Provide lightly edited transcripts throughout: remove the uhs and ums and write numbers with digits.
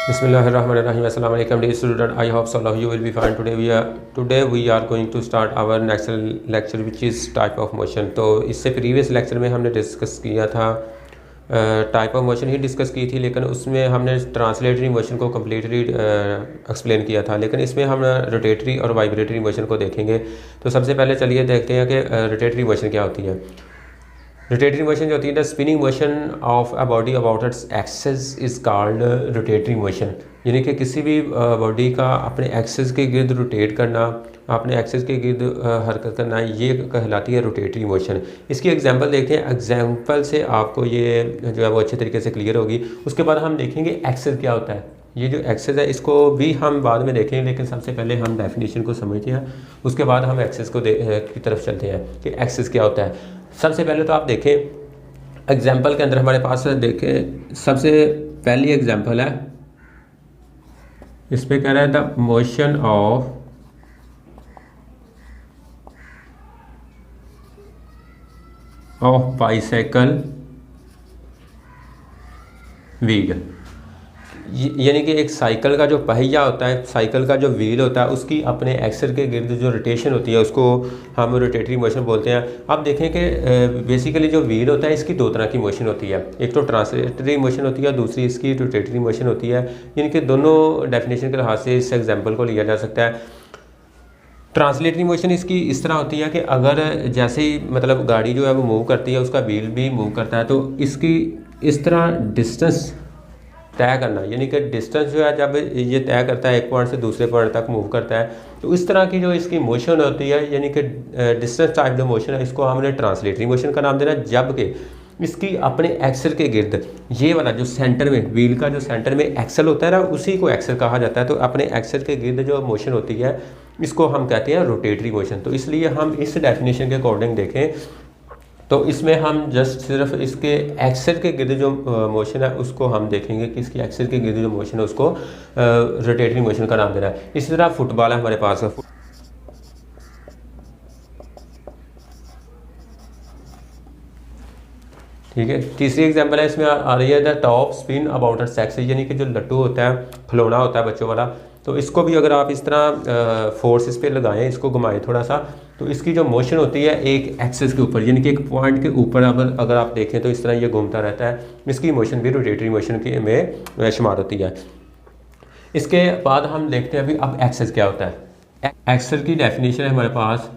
Bismillahirrahmanirrahim. Assalamu alaikum dear student. I hope all of you will be fine today. We are going to start our next lecture which is type of motion. तो इससे previous lecture में हमने discuss किया था type of motion he discuss की थी, लेकिन उसमें हमने ट्रांसलेटरी मोशन को कम्प्लीटली एक्सप्लेन किया था। लेकिन इसमें हम रोटेटरी और वाइब्रेटरी मोशन को देखेंगे। तो सबसे पहले चलिए देखते हैं कि रोटेटरी मोशन क्या होती है। रोटेटरी मोशन जो होती है, the spinning motion of a body about its axis is called rotatory motion. यानी कि किसी भी बॉडी का अपने एक्सिस के गिर्द रोटेट करना, अपने एक्सिस के गिर्द हरकत करना, ये कहलाती है रोटेटरी मोशन। इसकी एग्जांपल देखते हैं। एग्जांपल से आपको ये जो है वो अच्छे तरीके से क्लियर होगी। उसके बाद हम देखेंगे एक्सिस क्या होता है। ये जो एक्सिस है इसको भी हम बाद में देखेंगे, लेकिन सबसे पहले हम डेफिनेशन को समझते हैं, उसके बाद हम एक्सिस को की तरफ चलते हैं कि एक्सिस क्या होता है। सबसे पहले तो आप देखें एग्जाम्पल के अंदर हमारे पास देखें, सबसे पहली एग्जाम्पल है, इस पे कह रहा है the motion of bicycle wheel. यानी कि एक साइकिल का जो पहिया होता है, साइकिल का जो व्हील होता है, उसकी अपने एक्सल के गिर्द जो रोटेशन होती है उसको हम रोटेटरी मोशन बोलते हैं। अब देखें कि बेसिकली जो व्हील होता है इसकी दो तरह की मोशन होती है, एक तो ट्रांसलेटरी मोशन होती है, दूसरी इसकी रोटेटरी मोशन होती है। यानी कि दोनों डेफिनेशन के लिहाज से इस एग्जाम्पल को लिया जा सकता है। ट्रांसलेटरी मोशन इसकी इस तरह होती है कि अगर जैसे ही मतलब गाड़ी जो है वो मूव करती है, उसका व्हील भी मूव करता है, तो इसकी इस तरह डिस्टेंस तय करना, यानी कि डिस्टेंस जो है जब ये तय करता है एक पॉइंट से दूसरे पॉइंट तक मूव करता है, तो इस तरह की जो इसकी मोशन होती है, यानी कि डिस्टेंस टाइप जो मोशन है, इसको हमने ट्रांसलेटरी मोशन का नाम देना। जबकि इसकी अपने एक्सल के गिर्द ये वाला जो सेंटर में व्हील का जो सेंटर में एक्सल होता है ना, उसी को एक्सल कहा जाता है। तो अपने एक्सल के गिर्द जो मोशन होती है इसको हम कहते हैं रोटेटरी मोशन। तो इसलिए हम इस डेफिनेशन के अकॉर्डिंग देखें तो इसमें हम जस्ट सिर्फ इसके एक्सल के गिर्द जो मोशन है उसको हम देखेंगे कि इसकी एक्सल के गिर्द जो मोशन है उसको रोटेटरी मोशन का नाम देना है। इसी तरह फुटबॉल है हमारे पास, ठीक है। तीसरी एग्जांपल है, इसमें आ रही है the top spin about its axis. यानी कि जो लट्टू होता है, खिलौना होता है बच्चों वाला, तो इसको भी अगर आप इस तरह फोर्स इस पर लगाएं, इसको घुमाएं थोड़ा सा, तो इसकी जो मोशन होती है एक एक्सिस के ऊपर, यानी कि एक पॉइंट के ऊपर अगर आप देखें तो इस तरह ये घूमता रहता है। इसकी मोशन भी रोटेटरी मोशन के में शुमार होती है। इसके बाद हम देखते हैं अभी अब एक्सिस क्या होता है। एक्सिस की डेफिनेशन है हमारे पास,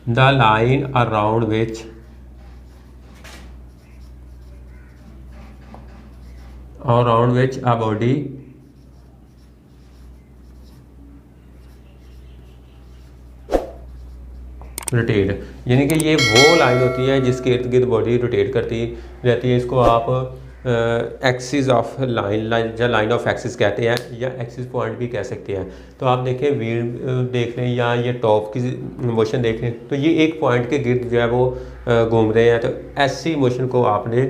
the line around which a body rotate. यानी कि ये वो लाइन होती है जिसके इर्द गिर्द बॉडी रोटेट करती रहती है। इसको आप एक्सिस ऑफ लाइन या लाइन ऑफ एक्सिस कहते हैं, या एक्सिस पॉइंट भी कह सकते हैं। तो आप देखें व्हील देख लें या ये टॉप की मोशन देख लें, तो ये एक पॉइंट के गिर्द जो है वो घूम रहे हैं। तो ऐसी मोशन को आपने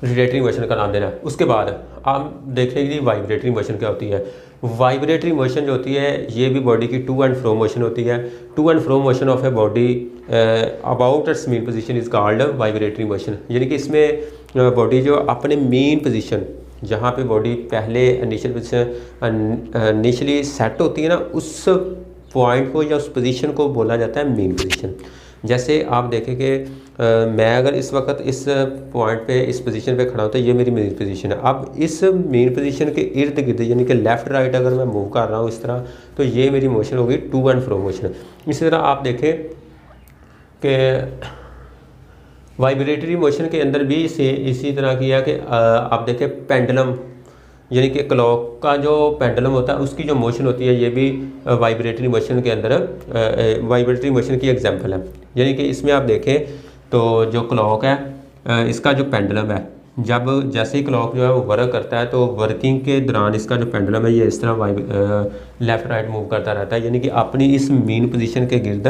रोटेटरी मोशन का नाम देना है। उसके बाद आप देखेंगे वाइब्रेटरी मोशन क्या होती है। वाइब्रेटरी मोशन जो होती है ये भी बॉडी की टू एंड फ्रो मोशन होती है। To and fro motion of a body about its mean position is called vibratory motion. यानी कि इसमें बॉडी जो अपने मेन पोजीशन, जहाँ पे बॉडी पहले इनिशियली सेट होती है ना, उस पॉइंट को या उस पोजीशन को बोला जाता है मेन पोजीशन। जैसे आप देखें कि मैं अगर इस वक्त इस पॉइंट पे इस पोजीशन पे खड़ा हूँ तो ये मेरी मेन पोजीशन है। अब इस मेन पोजीशन के इर्द गिर्द, यानी कि लेफ़्ट राइट अगर मैं मूव कर रहा हूँ इस तरह, तो ये मेरी मोशन होगी टू एंड फ्रो मोशन। इसी तरह आप देखें कि वाइब्रेटरी मोशन के अंदर भी इसी तरह की है कि आप देखें पेंडुलम, यानी कि क्लॉक का जो पेंडुलम होता है उसकी जो मोशन होती है ये भी वाइब्रेटरी मोशन के अंदर वाइब्रेटरी मोशन की एग्जांपल है। यानी कि इसमें आप देखें तो जो क्लॉक है इसका जो पेंडुलम है, जब जैसे ही क्लॉक जो है वो वर्क करता है तो वर्किंग के दौरान इसका जो पेंडुलम है ये इस तरह लेफ़्ट राइट मूव करता रहता है। यानी कि अपनी इस मेन पोजीशन के गिर्द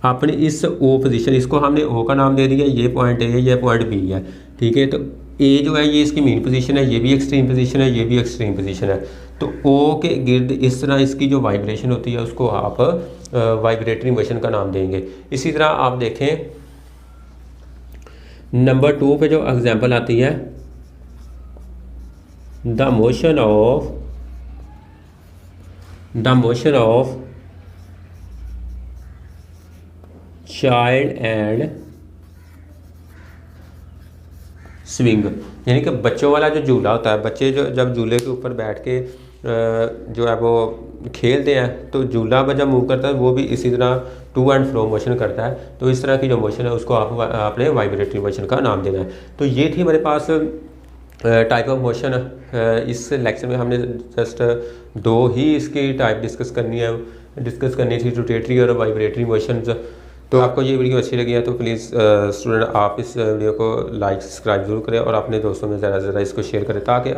अपनी इस ओ पोजीशन, इसको हमने ओ का नाम दे दिया, ये पॉइंट ए है, ये पॉइंट बी है, ठीक है। तो ए जो है ये इसकी मेन पोजीशन है, ये भी एक्सट्रीम पोजीशन है, ये भी एक्सट्रीम पोजीशन है। तो ओ के गिर्द इस तरह इसकी जो वाइब्रेशन होती है उसको आप वाइब्रेटरी मोशन का नाम देंगे। इसी तरह आप देखें नंबर 2 पे जो एग्जांपल आती है, the motion of child and swing, यानी कि बच्चों वाला जो झूला होता है, बच्चे जो जब झूले के ऊपर बैठ के जो है वो खेलते हैं, तो झूला जब मूव करता है वो भी इसी तरह टू एंड फ्रो मोशन करता है। तो इस तरह की जो मोशन है उसको आपने वाइब्रेटरी मोशन का नाम देना है। तो ये थी हमारे पास टाइप ऑफ मोशन। इस लेक्चर में हमने जस्ट 2 ही इसकी टाइप डिस्कस करनी थी, रोटेटरी और वाइब्रेटरी मोशंस। तो आपको ये वीडियो अच्छी लगी है तो प्लीज़ स्टूडेंट आप इस वीडियो को लाइक सब्सक्राइब जरूर करें और अपने दोस्तों में ज़्यादा से ज़्यादा इसको शेयर करें, ताकि